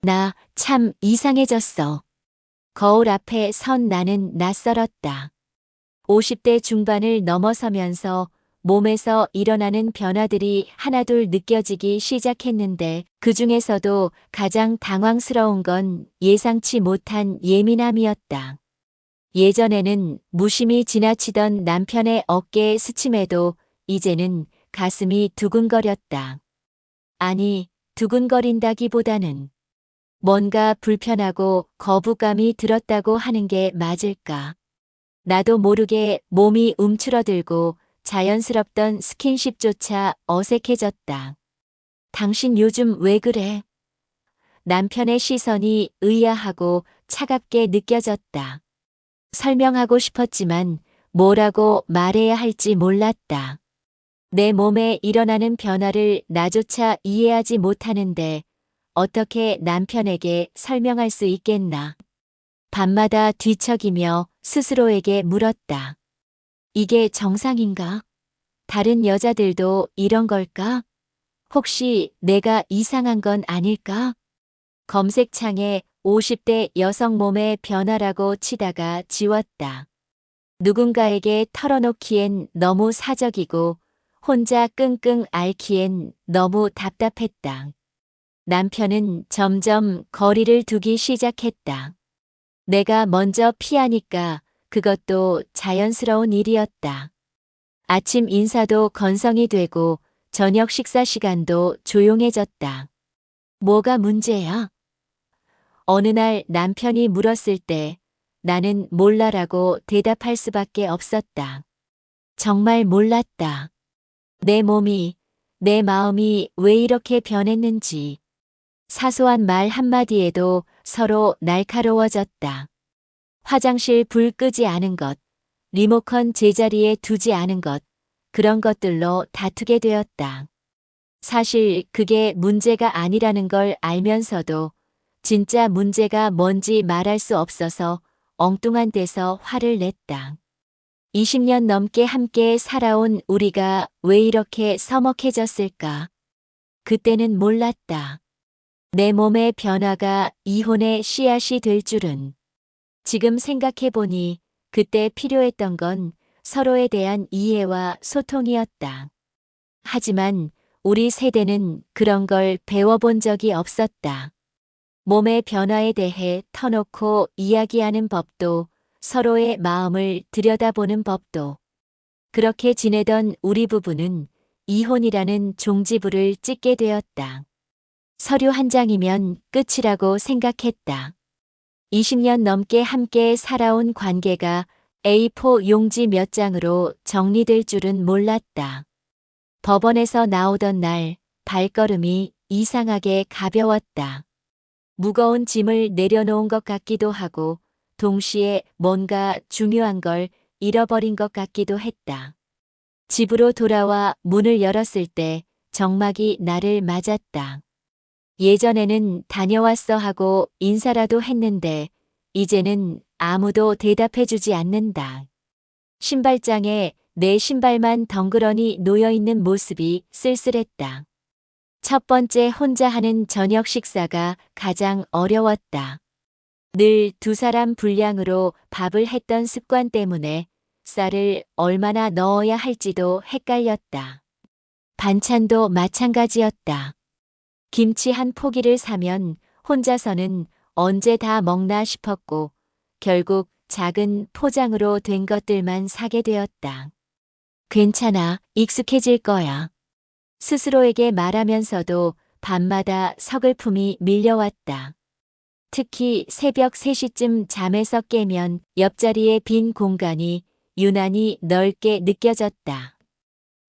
나 참 이상해졌어. 거울 앞에 선 나는 낯설었다. 50대 중반을 넘어서면서 몸에서 일어나는 변화들이 하나둘 느껴지기 시작했는데 그 중에서도 가장 당황스러운 건 예상치 못한 예민함이었다. 예전에는 무심히 지나치던 남편의 어깨에 스침에도 이제는 가슴이 두근거렸다. 아니, 두근거린다기보다는 뭔가 불편하고 거부감이 들었다고 하는 게 맞을까? 나도 모르게 몸이 움츠러들고 자연스럽던 스킨십조차 어색해졌다. 당신 요즘 왜 그래? 남편의 시선이 의아하고 차갑게 느껴졌다. 설명하고 싶었지만 뭐라고 말해야 할지 몰랐다. 내 몸에 일어나는 변화를 나조차 이해하지 못하는데 어떻게 남편에게 설명할 수 있겠나. 밤마다 뒤척이며 스스로에게 물었다. 이게 정상인가? 다른 여자들도 이런 걸까? 혹시 내가 이상한 건 아닐까? 검색창에 50대 여성 몸의 변화라고 치다가 지웠다. 누군가에게 털어놓기엔 너무 사적이고 혼자 끙끙 앓기엔 너무 답답했다. 남편은 점점 거리를 두기 시작했다. 내가 먼저 피하니까 그것도 자연스러운 일이었다. 아침 인사도 건성이 되고 저녁 식사 시간도 조용해졌다. 뭐가 문제야? 어느 날 남편이 물었을 때 나는 몰라라고 대답할 수밖에 없었다. 정말 몰랐다. 내 몸이, 내 마음이 왜 이렇게 변했는지. 사소한 말 한마디에도 서로 날카로워졌다. 화장실 불 끄지 않은 것, 리모컨 제자리에 두지 않은 것, 그런 것들로 다투게 되었다. 사실 그게 문제가 아니라는 걸 알면서도 진짜 문제가 뭔지 말할 수 없어서 엉뚱한 데서 화를 냈다. 20년 넘게 함께 살아온 우리가 왜 이렇게 서먹해졌을까? 그때는 몰랐다. 내 몸의 변화가 이혼의 씨앗이 될 줄은. 지금 생각해보니 그때 필요했던 건 서로에 대한 이해와 소통이었다. 하지만 우리 세대는 그런 걸 배워본 적이 없었다. 몸의 변화에 대해 터놓고 이야기하는 법도 서로의 마음을 들여다보는 법도. 그렇게 지내던 우리 부부는 이혼이라는 종지부를 찍게 되었다. 서류 한 장이면 끝이라고 생각했다. 20년 넘게 함께 살아온 관계가 A4 용지 몇 장으로 정리될 줄은 몰랐다. 법원에서 나오던 날 발걸음이 이상하게 가벼웠다. 무거운 짐을 내려놓은 것 같기도 하고 동시에 뭔가 중요한 걸 잃어버린 것 같기도 했다. 집으로 돌아와 문을 열었을 때 정막이 나를 맞았다. 예전에는 다녀왔어 하고 인사라도 했는데 이제는 아무도 대답해주지 않는다. 신발장에 내 신발만 덩그러니 놓여있는 모습이 쓸쓸했다. 첫 번째 혼자 하는 저녁 식사가 가장 어려웠다. 늘 두 사람 분량으로 밥을 했던 습관 때문에 쌀을 얼마나 넣어야 할지도 헷갈렸다. 반찬도 마찬가지였다. 김치 한 포기를 사면 혼자서는 언제 다 먹나 싶었고 결국 작은 포장으로 된 것들만 사게 되었다. 괜찮아, 익숙해질 거야. 스스로에게 말하면서도 밤마다 서글픔이 밀려왔다. 특히 새벽 3시쯤 잠에서 깨면 옆자리의 빈 공간이 유난히 넓게 느껴졌다.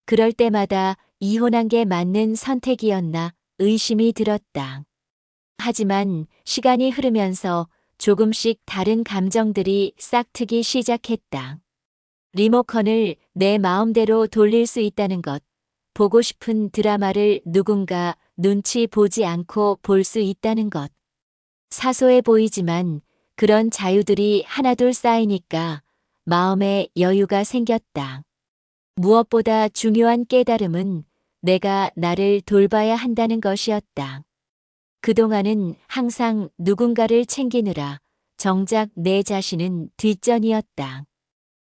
그럴 때마다 이혼한 게 맞는 선택이었나 의심이 들었다. 하지만 시간이 흐르면서 조금씩 다른 감정들이 싹트기 시작했다. 리모컨을 내 마음대로 돌릴 수 있다는 것, 보고 싶은 드라마를 누군가 눈치 보지 않고 볼 수 있다는 것. 사소해 보이지만 그런 자유들이 하나둘 쌓이니까 마음에 여유가 생겼다. 무엇보다 중요한 깨달음은 내가 나를 돌봐야 한다는 것이었다. 그동안은 항상 누군가를 챙기느라 정작 내 자신은 뒷전이었다.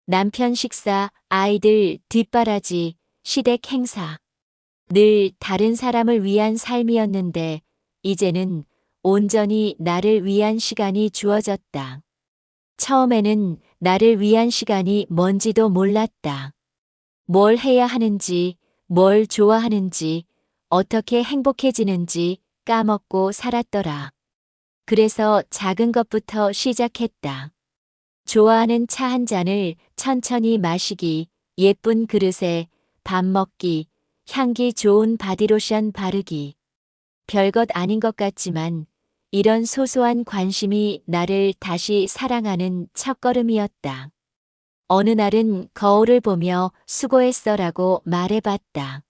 남편 식사, 아이들 뒷바라지, 시댁 행사. 늘 다른 사람을 위한 삶이었는데 이제는 온전히 나를 위한 시간이 주어졌다. 처음에는 나를 위한 시간이 뭔지도 몰랐다. 뭘 해야 하는지, 뭘 좋아하는지, 어떻게 행복해지는지 까먹고 살았더라. 그래서 작은 것부터 시작했다. 좋아하는 차 한 잔을 천천히 마시기, 예쁜 그릇에 밥 먹기, 향기 좋은 바디로션 바르기. 별것 아닌 것 같지만 이런 소소한 관심이 나를 다시 사랑하는 첫걸음이었다. 어느 날은 거울을 보며 수고했어라고 말해봤다.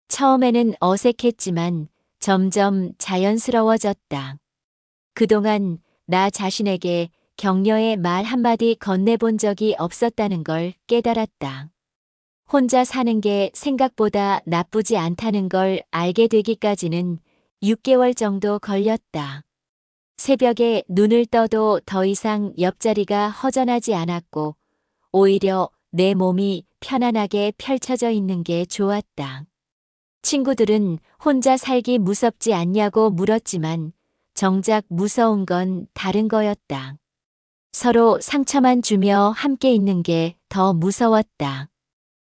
처음에는 어색했지만 점점 자연스러워졌다. 그동안 나 자신에게 격려의 말 한마디 건네본 적이 없었다는 걸 깨달았다. 혼자 사는 게 생각보다 나쁘지 않다는 걸 알게 되기까지는 6개월 정도 걸렸다. 새벽에 눈을 떠도 더 이상 옆자리가 허전하지 않았고 오히려 내 몸이 편안하게 펼쳐져 있는 게 좋았다. 친구들은 혼자 살기 무섭지 않냐고 물었지만 정작 무서운 건 다른 거였다. 서로 상처만 주며 함께 있는 게 더 무서웠다.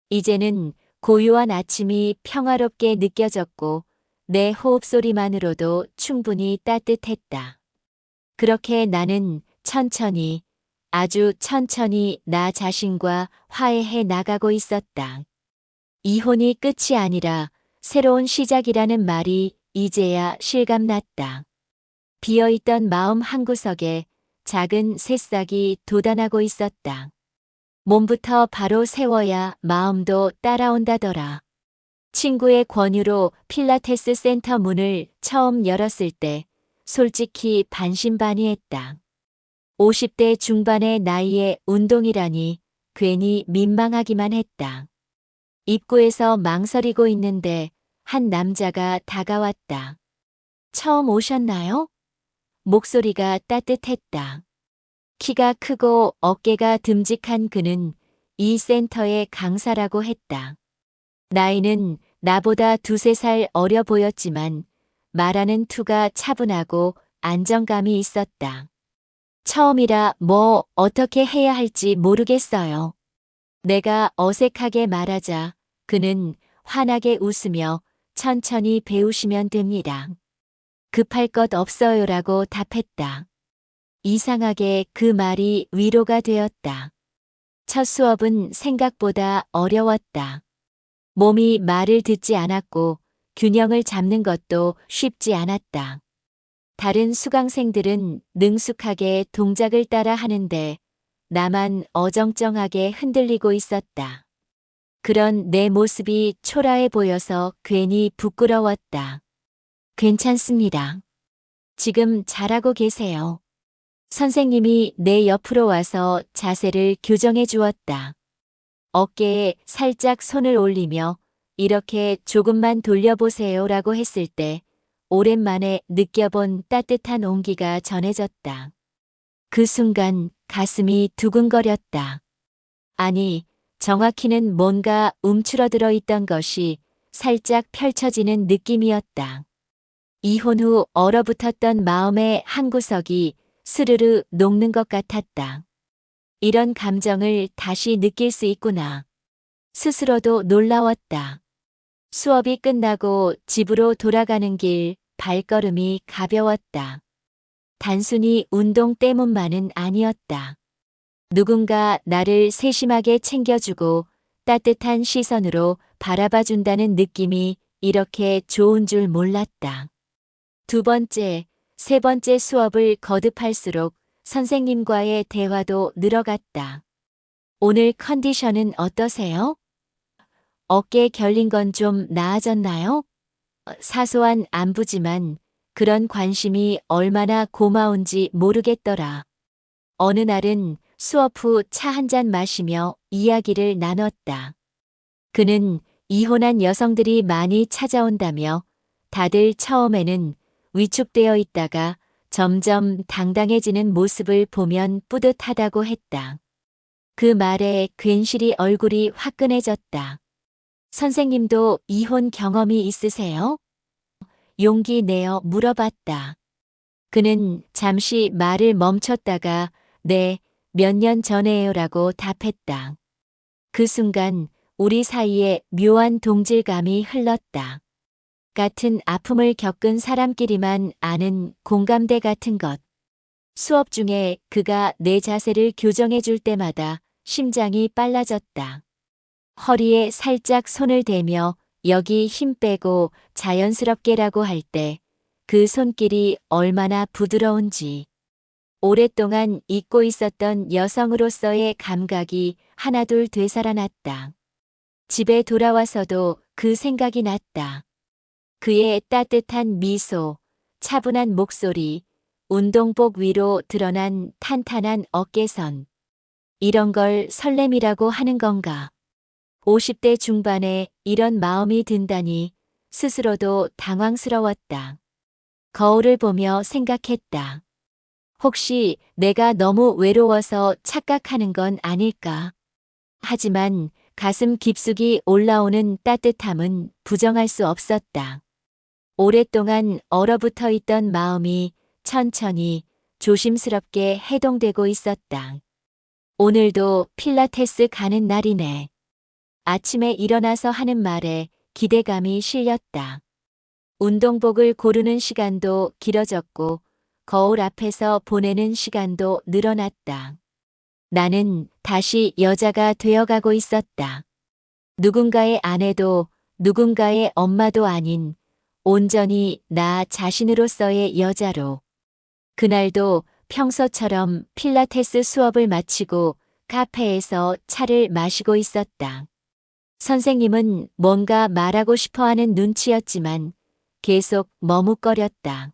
이제는 고요한 아침이 평화롭게 느껴졌고 내 호흡 소리만으로도 충분히 따뜻했다. 그렇게 나는 천천히, 아주 천천히 나 자신과 화해해 나가고 있었다. 이혼이 끝이 아니라 새로운 시작이라는 말이 이제야 실감났다. 비어있던 마음 한구석에 작은 새싹이 돋아나고 있었다. 몸부터 바로 세워야 마음도 따라온다더라. 친구의 권유로 필라테스 센터 문을 처음 열었을 때 솔직히 반신반의했다. 50대 중반의 나이에 운동이라니 괜히 민망하기만 했다. 입구에서 망설이고 있는데 한 남자가 다가왔다. 처음 오셨나요? 목소리가 따뜻했다. 키가 크고 어깨가 듬직한 그는 이 센터의 강사라고 했다. 나이는 나보다 2~3살 어려 보였지만 말하는 투가 차분하고 안정감이 있었다. 처음이라 뭐 어떻게 해야 할지 모르겠어요. 내가 어색하게 말하자 그는 환하게 웃으며 천천히 배우시면 됩니다. 급할 것 없어요라고 답했다. 이상하게 그 말이 위로가 되었다. 첫 수업은 생각보다 어려웠다. 몸이 말을 듣지 않았고 균형을 잡는 것도 쉽지 않았다. 다른 수강생들은 능숙하게 동작을 따라 하는데 나만 어정쩡하게 흔들리고 있었다. 그런 내 모습이 초라해 보여서 괜히 부끄러웠다. 괜찮습니다. 지금 잘하고 계세요. 선생님이 내 옆으로 와서 자세를 교정해 주었다. 어깨에 살짝 손을 올리며 이렇게 조금만 돌려보세요라고 했을 때 오랜만에 느껴본 따뜻한 온기가 전해졌다. 그 순간 가슴이 두근거렸다. 아니, 정확히는 뭔가 움츠러들어 있던 것이 살짝 펼쳐지는 느낌이었다. 이혼 후 얼어붙었던 마음의 한 구석이 스르르 녹는 것 같았다. 이런 감정을 다시 느낄 수 있구나. 스스로도 놀라웠다. 수업이 끝나고 집으로 돌아가는 길 발걸음이 가벼웠다. 단순히 운동 때문만은 아니었다. 누군가 나를 세심하게 챙겨주고 따뜻한 시선으로 바라봐준다는 느낌이 이렇게 좋은 줄 몰랐다. 2번째, 3번째 수업을 거듭할수록 선생님과의 대화도 늘어갔다. 오늘 컨디션은 어떠세요? 어깨 결린 건 좀 나아졌나요? 사소한 안부지만 그런 관심이 얼마나 고마운지 모르겠더라. 어느 날은 수업 후 차 한 잔 마시며 이야기를 나눴다. 그는 이혼한 여성들이 많이 찾아온다며 다들 처음에는 위축되어 있다가 점점 당당해지는 모습을 보면 뿌듯하다고 했다. 그 말에 괜시리 얼굴이 화끈해졌다. 선생님도 이혼 경험이 있으세요? 용기 내어 물어봤다. 그는 잠시 말을 멈췄다가 네, 몇 년 전에요라고 답했다. 그 순간 우리 사이에 묘한 동질감이 흘렀다. 같은 아픔을 겪은 사람끼리만 아는 공감대 같은 것. 수업 중에 그가 내 자세를 교정해 줄 때마다 심장이 빨라졌다. 허리에 살짝 손을 대며 여기 힘 빼고 자연스럽게라고 할 때 그 손길이 얼마나 부드러운지. 오랫동안 잊고 있었던 여성으로서의 감각이 하나둘 되살아났다. 집에 돌아와서도 그 생각이 났다. 그의 따뜻한 미소, 차분한 목소리, 운동복 위로 드러난 탄탄한 어깨선. 이런 걸 설렘이라고 하는 건가? 50대 중반에 이런 마음이 든다니 스스로도 당황스러웠다. 거울을 보며 생각했다. 혹시 내가 너무 외로워서 착각하는 건 아닐까? 하지만 가슴 깊숙이 올라오는 따뜻함은 부정할 수 없었다. 오랫동안 얼어붙어 있던 마음이 천천히 조심스럽게 해동되고 있었다. 오늘도 필라테스 가는 날이네. 아침에 일어나서 하는 말에 기대감이 실렸다. 운동복을 고르는 시간도 길어졌고 거울 앞에서 보내는 시간도 늘어났다. 나는 다시 여자가 되어가고 있었다. 누군가의 아내도 누군가의 엄마도 아닌 온전히 나 자신으로서의 여자로. 그날도 평소처럼 필라테스 수업을 마치고 카페에서 차를 마시고 있었다. 선생님은 뭔가 말하고 싶어 하는 눈치였지만 계속 머뭇거렸다.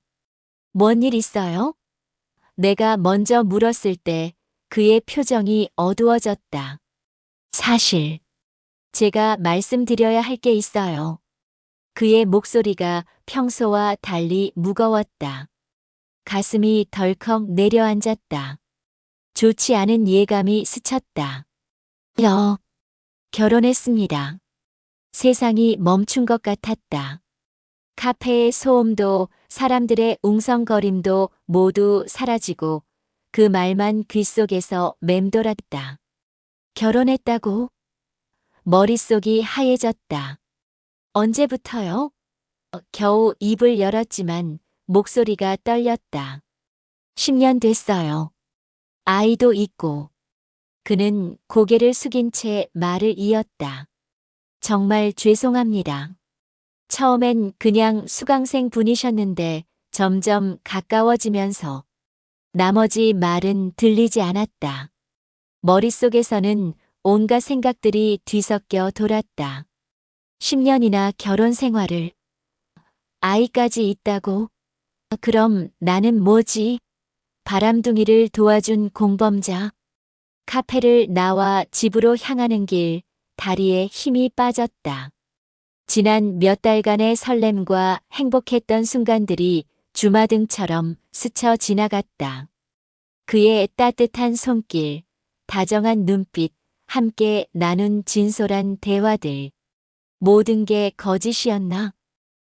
뭔 일 있어요? 내가 먼저 물었을 때 그의 표정이 어두워졌다. 사실, 제가 말씀드려야 할 게 있어요. 그의 목소리가 평소와 달리 무거웠다. 가슴이 덜컥 내려앉았다. 좋지 않은 예감이 스쳤다. 결혼했습니다. 세상이 멈춘 것 같았다. 카페의 소음도 사람들의 웅성거림도 모두 사라지고 그 말만 귓속에서 맴돌았다. 결혼했다고? 머릿속이 하얘졌다. 언제부터요? 겨우 입을 열었지만 목소리가 떨렸다. 10년 됐어요. 아이도 있고. 그는 고개를 숙인 채 말을 이었다. 정말 죄송합니다. 처음엔 그냥 수강생 분이셨는데 점점 가까워지면서 나머지 말은 들리지 않았다. 머릿속에서는 온갖 생각들이 뒤섞여 돌았다. 10년이나 결혼 생활을. 아이까지 있다고? 그럼 나는 뭐지? 바람둥이를 도와준 공범자. 카페를 나와 집으로 향하는 길, 다리에 힘이 빠졌다. 지난 몇 달간의 설렘과 행복했던 순간들이 주마등처럼 스쳐 지나갔다. 그의 따뜻한 손길, 다정한 눈빛, 함께 나눈 진솔한 대화들. 모든 게 거짓이었나?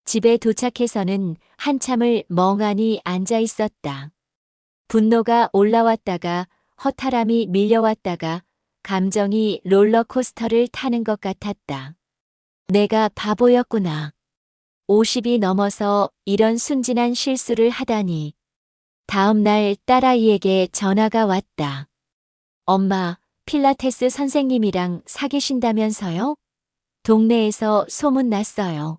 집에 도착해서는 한참을 멍하니 앉아 있었다. 분노가 올라왔다가 허탈함이 밀려왔다가 감정이 롤러코스터를 타는 것 같았다. 내가 바보였구나. 50이 넘어서 이런 순진한 실수를 하다니. 다음 날 딸아이에게 전화가 왔다. 엄마, 필라테스 선생님이랑 사귀신다면서요? 동네에서 소문났어요.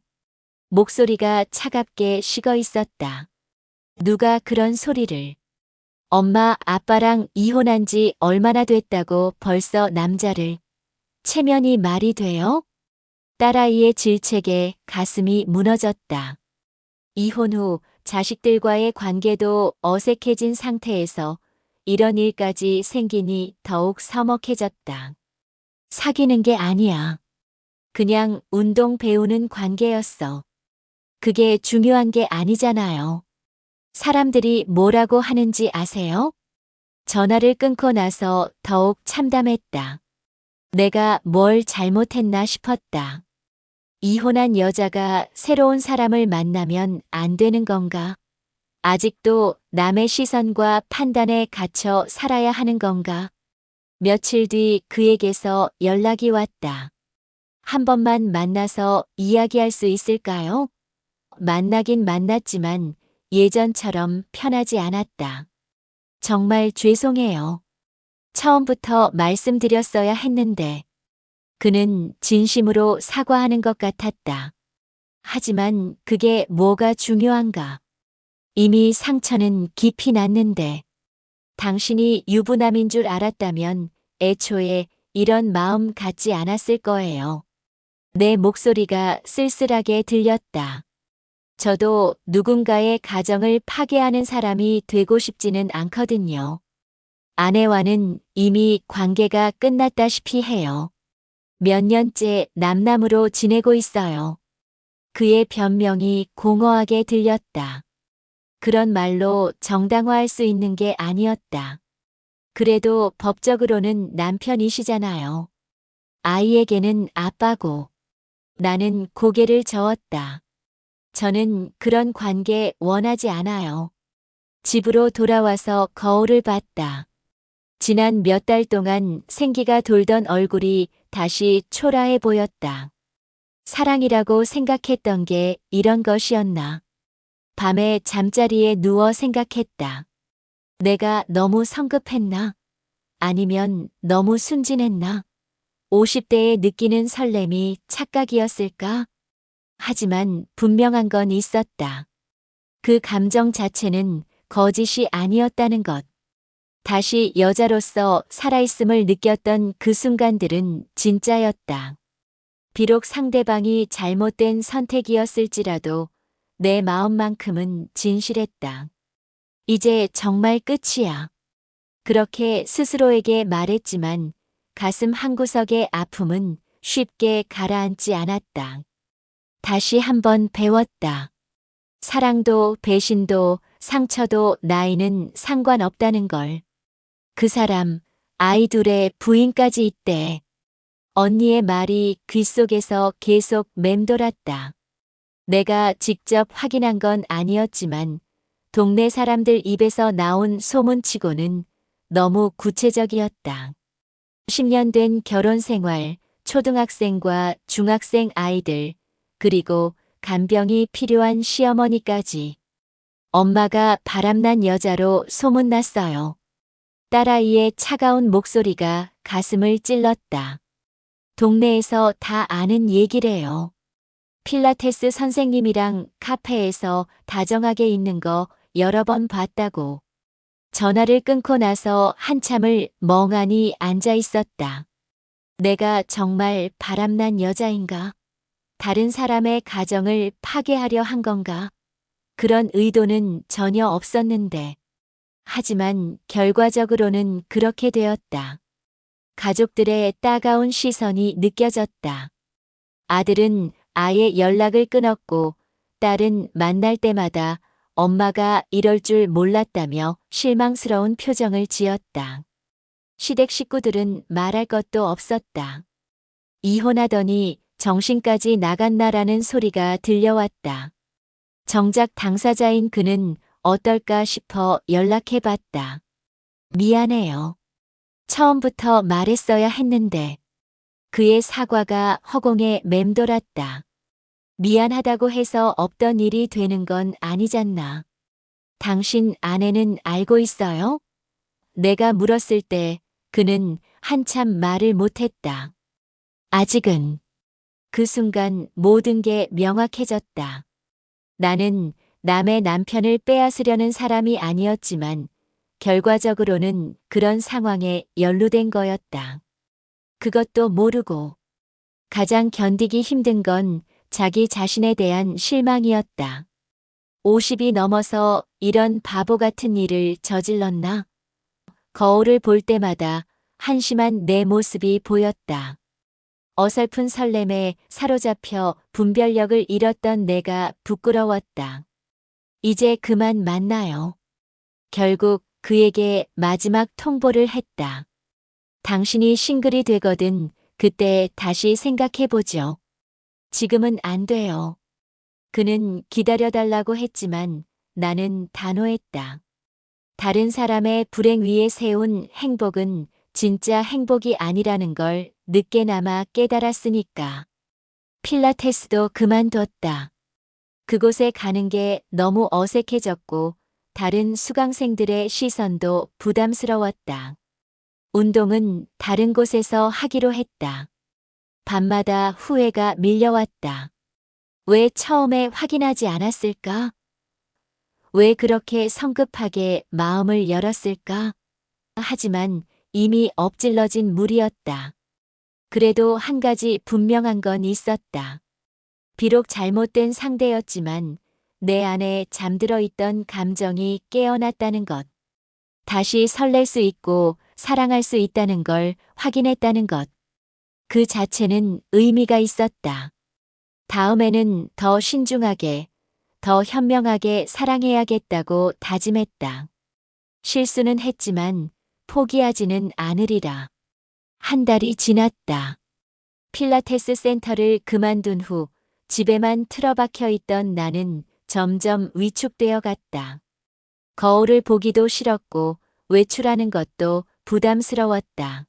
목소리가 차갑게 식어 있었다. 누가 그런 소리를. 엄마 아빠랑 이혼한 지 얼마나 됐다고 벌써 남자를. 체면이 말이 돼요? 딸아이의 질책에 가슴이 무너졌다. 이혼 후 자식들과의 관계도 어색해진 상태에서 이런 일까지 생기니 더욱 서먹해졌다. 사귀는 게 아니야. 그냥 운동 배우는 관계였어. 그게 중요한 게 아니잖아요. 사람들이 뭐라고 하는지 아세요? 전화를 끊고 나서 더욱 참담했다. 내가 뭘 잘못했나 싶었다. 이혼한 여자가 새로운 사람을 만나면 안 되는 건가? 아직도 남의 시선과 판단에 갇혀 살아야 하는 건가? 며칠 뒤 그에게서 연락이 왔다. 한 번만 만나서 이야기할 수 있을까요? 만나긴 만났지만 예전처럼 편하지 않았다. 정말 죄송해요. 처음부터 말씀드렸어야 했는데. 그는 진심으로 사과하는 것 같았다. 하지만 그게 뭐가 중요한가? 이미 상처는 깊이 났는데. 당신이 유부남인 줄 알았다면 애초에 이런 마음 갖지 않았을 거예요. 내 목소리가 쓸쓸하게 들렸다. 저도 누군가의 가정을 파괴하는 사람이 되고 싶지는 않거든요. 아내와는 이미 관계가 끝났다시피 해요. 몇 년째 남남으로 지내고 있어요. 그의 변명이 공허하게 들렸다. 그런 말로 정당화할 수 있는 게 아니었다. 그래도 법적으로는 남편이시잖아요. 아이에게는 아빠고. 나는 고개를 저었다. 저는 그런 관계 원하지 않아요. 집으로 돌아와서 거울을 봤다. 지난 몇 달 동안 생기가 돌던 얼굴이 다시 초라해 보였다. 사랑이라고 생각했던 게 이런 것이었나. 밤에 잠자리에 누워 생각했다. 내가 너무 성급했나? 아니면 너무 순진했나? 50대에 느끼는 설렘이 착각이었을까? 하지만 분명한 건 있었다. 그 감정 자체는 거짓이 아니었다는 것. 다시 여자로서 살아있음을 느꼈던 그 순간들은 진짜였다. 비록 상대방이 잘못된 선택이었을지라도 내 마음만큼은 진실했다. 이제 정말 끝이야. 그렇게 스스로에게 말했지만 가슴 한구석의 아픔은 쉽게 가라앉지 않았다. 다시 한번 배웠다. 사랑도 배신도 상처도 나이는 상관없다는 걸. 그 사람, 아이 둘의 부인까지 있대. 언니의 말이 귓속에서 계속 맴돌았다. 내가 직접 확인한 건 아니었지만 동네 사람들 입에서 나온 소문치고는 너무 구체적이었다. 10년 된 결혼 생활, 초등학생과 중학생 아이들, 그리고 간병이 필요한 시어머니까지. 엄마가 바람난 여자로 소문났어요. 딸아이의 차가운 목소리가 가슴을 찔렀다. 동네에서 다 아는 얘기래요. 필라테스 선생님이랑 카페에서 다정하게 있는 거 여러 번 봤다고. 전화를 끊고 나서 한참을 멍하니 앉아 있었다. 내가 정말 바람난 여자인가? 다른 사람의 가정을 파괴하려 한 건가? 그런 의도는 전혀 없었는데. 하지만 결과적으로는 그렇게 되었다. 가족들의 따가운 시선이 느껴졌다. 아들은 아예 연락을 끊었고 딸은 만날 때마다 엄마가 이럴 줄 몰랐다며 실망스러운 표정을 지었다. 시댁 식구들은 말할 것도 없었다. 이혼하더니 정신까지 나갔나라는 소리가 들려왔다. 정작 당사자인 그는 어떨까 싶어 연락해봤다. 미안해요. 처음부터 말했어야 했는데. 그의 사과가 허공에 맴돌았다. 미안하다고 해서 없던 일이 되는 건 아니잖나. 당신 아내는 알고 있어요? 내가 물었을 때 그는 한참 말을 못했다. 아직은. 그 순간 모든 게 명확해졌다. 나는 남의 남편을 빼앗으려는 사람이 아니었지만 결과적으로는 그런 상황에 연루된 거였다. 그것도 모르고 가장 견디기 힘든 건 자기 자신에 대한 실망이었다. 50이 넘어서 이런 바보 같은 일을 저질렀나? 거울을 볼 때마다 한심한 내 모습이 보였다. 어설픈 설렘에 사로잡혀 분별력을 잃었던 내가 부끄러웠다. 이제 그만 만나요. 결국 그에게 마지막 통보를 했다. 당신이 싱글이 되거든 그때 다시 생각해보죠. 지금은 안 돼요. 그는 기다려달라고 했지만 나는 단호했다. 다른 사람의 불행 위에 세운 행복은 진짜 행복이 아니라는 걸 늦게나마 깨달았으니까. 필라테스도 그만뒀다. 그곳에 가는 게 너무 어색해졌고 다른 수강생들의 시선도 부담스러웠다. 운동은 다른 곳에서 하기로 했다. 밤마다 후회가 밀려왔다. 왜 처음에 확인하지 않았을까? 왜 그렇게 성급하게 마음을 열었을까? 하지만 이미 엎질러진 물이었다. 그래도 한 가지 분명한 건 있었다. 비록 잘못된 상대였지만 내 안에 잠들어 있던 감정이 깨어났다는 것. 다시 설렐 수 있고 사랑할 수 있다는 걸 확인했다는 것. 그 자체는 의미가 있었다. 다음에는 더 신중하게, 더 현명하게 사랑해야겠다고 다짐했다. 실수는 했지만 포기하지는 않으리라. 한 달이 지났다. 필라테스 센터를 그만둔 후 집에만 틀어박혀 있던 나는 점점 위축되어 갔다. 거울을 보기도 싫었고 외출하는 것도 부담스러웠다.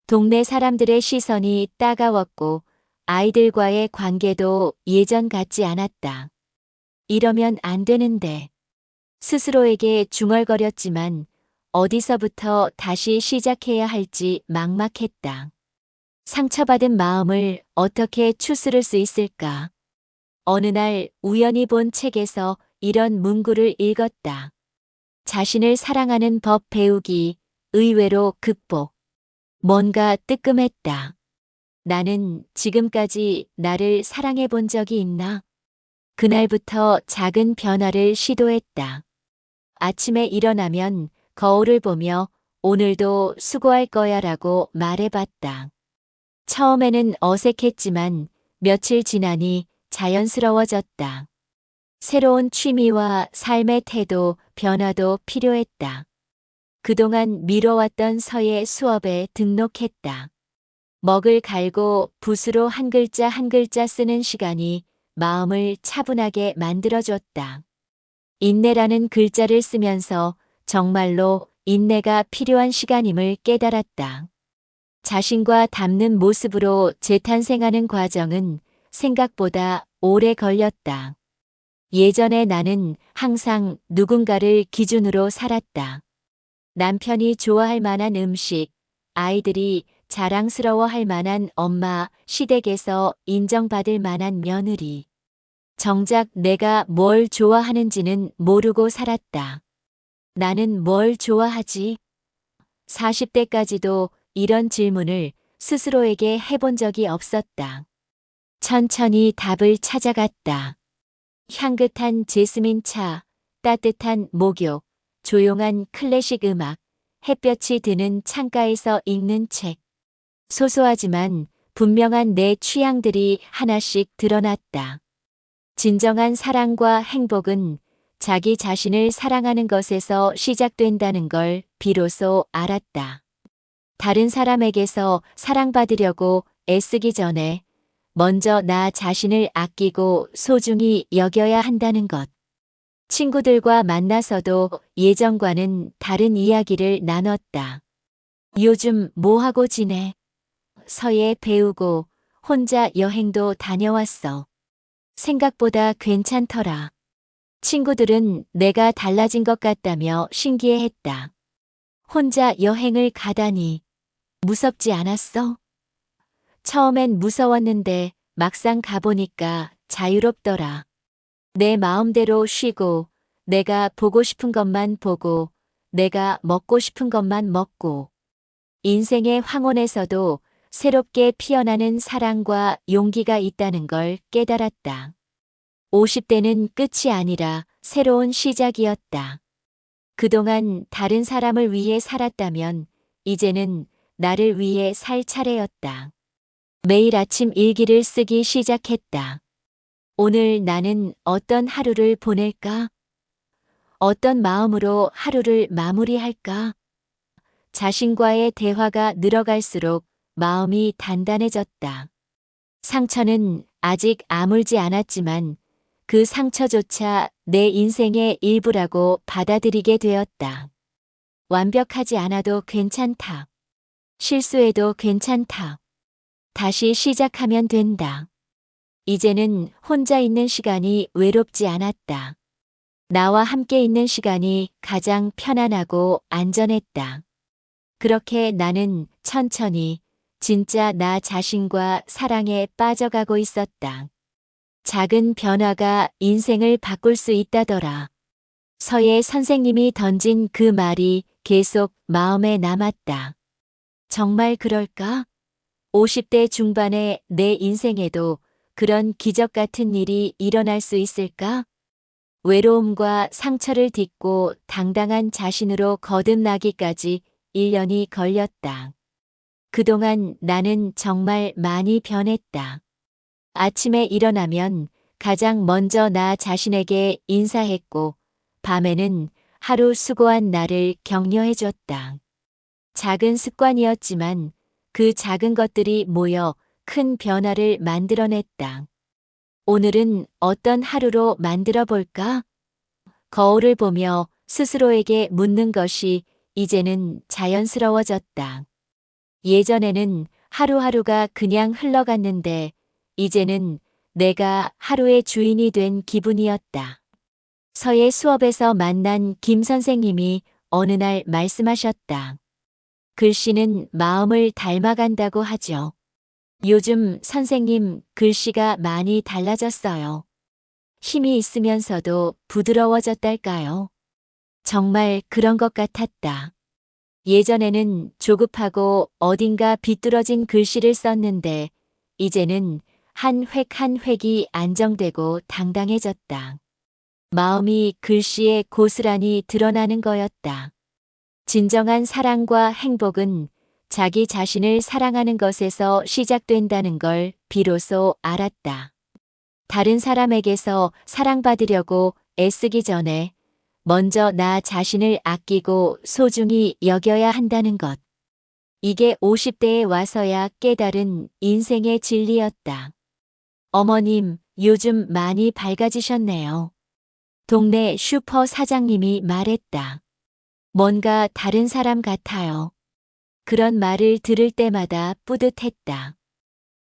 동네 사람들의 시선이 따가웠고 아이들과의 관계도 예전 같지 않았다. 이러면 안 되는데. 스스로에게 중얼거렸지만 어디서부터 다시 시작해야 할지 막막했다. 상처받은 마음을 어떻게 추스를 수 있을까? 어느 날 우연히 본 책에서 이런 문구를 읽었다. 자신을 사랑하는 법 배우기, 의외로 극복. 뭔가 뜨끔했다. 나는 지금까지 나를 사랑해 본 적이 있나? 그날부터 작은 변화를 시도했다. 아침에 일어나면 거울을 보며 오늘도 수고할 거야 라고 말해봤다. 처음에는 어색했지만 며칠 지나니 자연스러워졌다. 새로운 취미와 삶의 태도, 변화도 필요했다. 그동안 미뤄왔던 서예 수업에 등록했다. 먹을 갈고 붓으로 한 글자 한 글자 쓰는 시간이 마음을 차분하게 만들어줬다. 인내라는 글자를 쓰면서 정말로 인내가 필요한 시간임을 깨달았다. 자신과 닮는 모습으로 재탄생하는 과정은 생각보다 오래 걸렸다. 예전에 나는 항상 누군가를 기준으로 살았다. 남편이 좋아할 만한 음식, 아이들이 자랑스러워할 만한 엄마, 시댁에서 인정받을 만한 며느리. 정작 내가 뭘 좋아하는지는 모르고 살았다. 나는 뭘 좋아하지? 40대까지도 이런 질문을 스스로에게 해본 적이 없었다. 천천히 답을 찾아갔다. 향긋한 제스민 차, 따뜻한 목욕, 조용한 클래식 음악, 햇볕이 드는 창가에서 읽는 책. 소소하지만 분명한 내 취향들이 하나씩 드러났다. 진정한 사랑과 행복은 자기 자신을 사랑하는 것에서 시작된다는 걸 비로소 알았다. 다른 사람에게서 사랑받으려고 애쓰기 전에 먼저 나 자신을 아끼고 소중히 여겨야 한다는 것. 친구들과 만나서도 예전과는 다른 이야기를 나눴다. 요즘 뭐하고 지내? 서예 배우고 혼자 여행도 다녀왔어. 생각보다 괜찮더라. 친구들은 내가 달라진 것 같다며 신기해했다. 혼자 여행을 가다니 무섭지 않았어? 처음엔 무서웠는데 막상 가보니까 자유롭더라. 내 마음대로 쉬고 내가 보고 싶은 것만 보고 내가 먹고 싶은 것만 먹고 인생의 황혼에서도 새롭게 피어나는 사랑과 용기가 있다는 걸 깨달았다. 50대는 끝이 아니라 새로운 시작이었다. 그동안 다른 사람을 위해 살았다면 이제는 나를 위해 살 차례였다. 매일 아침 일기를 쓰기 시작했다. 오늘 나는 어떤 하루를 보낼까? 어떤 마음으로 하루를 마무리할까? 자신과의 대화가 늘어갈수록 마음이 단단해졌다. 상처는 아직 아물지 않았지만 그 상처조차 내 인생의 일부라고 받아들이게 되었다. 완벽하지 않아도 괜찮다. 실수해도 괜찮다. 다시 시작하면 된다. 이제는 혼자 있는 시간이 외롭지 않았다. 나와 함께 있는 시간이 가장 편안하고 안전했다. 그렇게 나는 천천히 진짜 나 자신과 사랑에 빠져가고 있었다. 작은 변화가 인생을 바꿀 수 있다더라. 서예 선생님이 던진 그 말이 계속 마음에 남았다. 정말 그럴까? 50대 중반의 내 인생에도 그런 기적 같은 일이 일어날 수 있을까? 외로움과 상처를 딛고 당당한 자신으로 거듭나기까지 1년이 걸렸다. 그동안 나는 정말 많이 변했다. 아침에 일어나면 가장 먼저 나 자신에게 인사했고, 밤에는 하루 수고한 나를 격려해줬다. 작은 습관이었지만 그 작은 것들이 모여 큰 변화를 만들어냈다. 오늘은 어떤 하루로 만들어 볼까? 거울을 보며 스스로에게 묻는 것이 이제는 자연스러워졌다. 예전에는 하루하루가 그냥 흘러갔는데 이제는 내가 하루의 주인이 된 기분이었다. 서예 수업에서 만난 김 선생님이 어느 날 말씀하셨다. 글씨는 마음을 닮아간다고 하죠. 요즘 선생님 글씨가 많이 달라졌어요. 힘이 있으면서도 부드러워졌달까요? 정말 그런 것 같았다. 예전에는 조급하고 어딘가 비뚤어진 글씨를 썼는데 이제는 한 획 한 획이 안정되고 당당해졌다. 마음이 글씨에 고스란히 드러나는 거였다. 진정한 사랑과 행복은 자기 자신을 사랑하는 것에서 시작된다는 걸 비로소 알았다. 다른 사람에게서 사랑받으려고 애쓰기 전에 먼저 나 자신을 아끼고 소중히 여겨야 한다는 것. 이게 50대에 와서야 깨달은 인생의 진리였다. 어머님, 요즘 많이 밝아지셨네요. 동네 슈퍼 사장님이 말했다. 뭔가 다른 사람 같아요. 그런 말을 들을 때마다 뿌듯했다.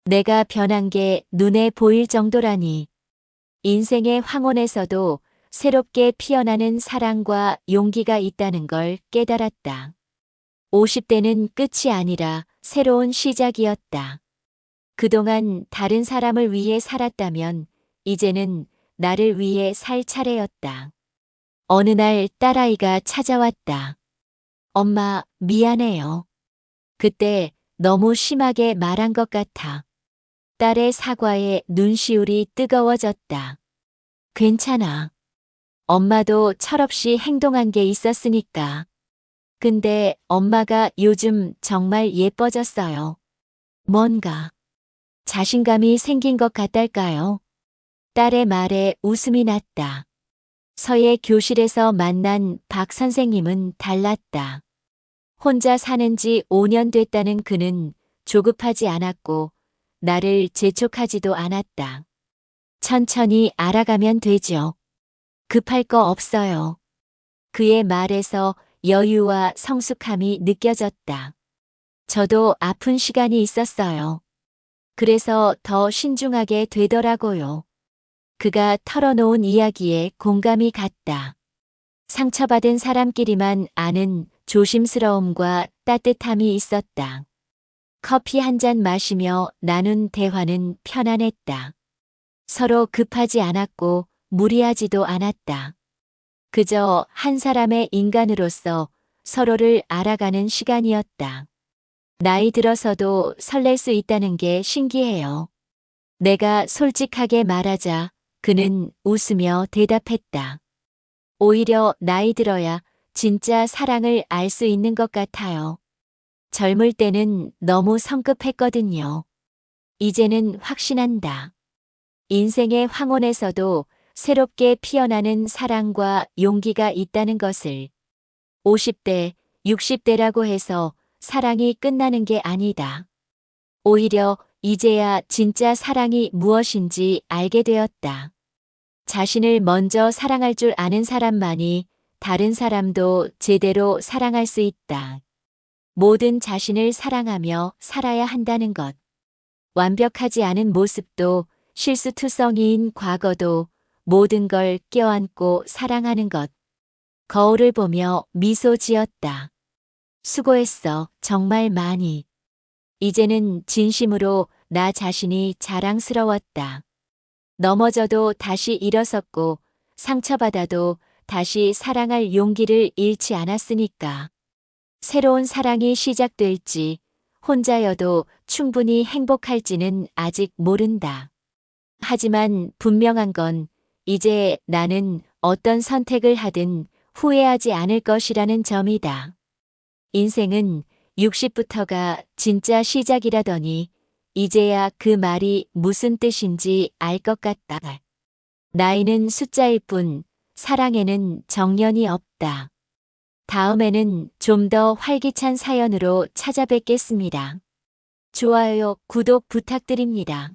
내가 변한 게 눈에 보일 정도라니. 인생의 황혼에서도 새롭게 피어나는 사랑과 용기가 있다는 걸 깨달았다. 50대는 끝이 아니라 새로운 시작이었다. 그동안 다른 사람을 위해 살았다면 이제는 나를 위해 살 차례였다. 어느 날 딸아이가 찾아왔다. 엄마, 미안해요. 그때 너무 심하게 말한 것 같아. 딸의 사과에 눈시울이 뜨거워졌다. 괜찮아. 엄마도 철없이 행동한 게 있었으니까. 근데 엄마가 요즘 정말 예뻐졌어요. 뭔가 자신감이 생긴 것 같달까요? 딸의 말에 웃음이 났다. 서예 교실에서 만난 박 선생님은 달랐다. 혼자 사는 지 5년 됐다는 그는 조급하지 않았고 나를 재촉하지도 않았다. 천천히 알아가면 되죠. 급할 거 없어요. 그의 말에서 여유와 성숙함이 느껴졌다. 저도 아픈 시간이 있었어요. 그래서 더 신중하게 되더라고요. 그가 털어놓은 이야기에 공감이 갔다. 상처받은 사람끼리만 아는 조심스러움과 따뜻함이 있었다. 커피 한 잔 마시며 나눈 대화는 편안했다. 서로 급하지 않았고 무리하지도 않았다. 그저 한 사람의 인간으로서 서로를 알아가는 시간이었다. 나이 들어서도 설렐 수 있다는 게 신기해요. 내가 솔직하게 말하자 그는 웃으며 대답했다. 오히려 나이 들어야 진짜 사랑을 알 수 있는 것 같아요. 젊을 때는 너무 성급했거든요. 이제는 확신한다. 인생의 황혼에서도 새롭게 피어나는 사랑과 용기가 있다는 것을. 50대, 60대라고 해서 사랑이 끝나는 게 아니다. 오히려 이제야 진짜 사랑이 무엇인지 알게 되었다. 자신을 먼저 사랑할 줄 아는 사람만이 다른 사람도 제대로 사랑할 수 있다. 모든 자신을 사랑하며 살아야 한다는 것. 완벽하지 않은 모습도 실수투성이인 과거도 모든 걸 껴안고 사랑하는 것. 거울을 보며 미소 지었다. 수고했어, 정말 많이. 이제는 진심으로 나 자신이 자랑스러웠다. 넘어져도 다시 일어섰고 상처받아도 다시 사랑할 용기를 잃지 않았으니까. 새로운 사랑이 시작될지 혼자여도 충분히 행복할지는 아직 모른다. 하지만 분명한 건 이제 나는 어떤 선택을 하든 후회하지 않을 것이라는 점이다. 인생은 60부터가 진짜 시작이라더니 이제야 그 말이 무슨 뜻인지 알 것 같다. 나이는 숫자일 뿐 사랑에는 정년이 없다. 다음에는 좀 더 활기찬 사연으로 찾아뵙겠습니다. 좋아요, 구독 부탁드립니다.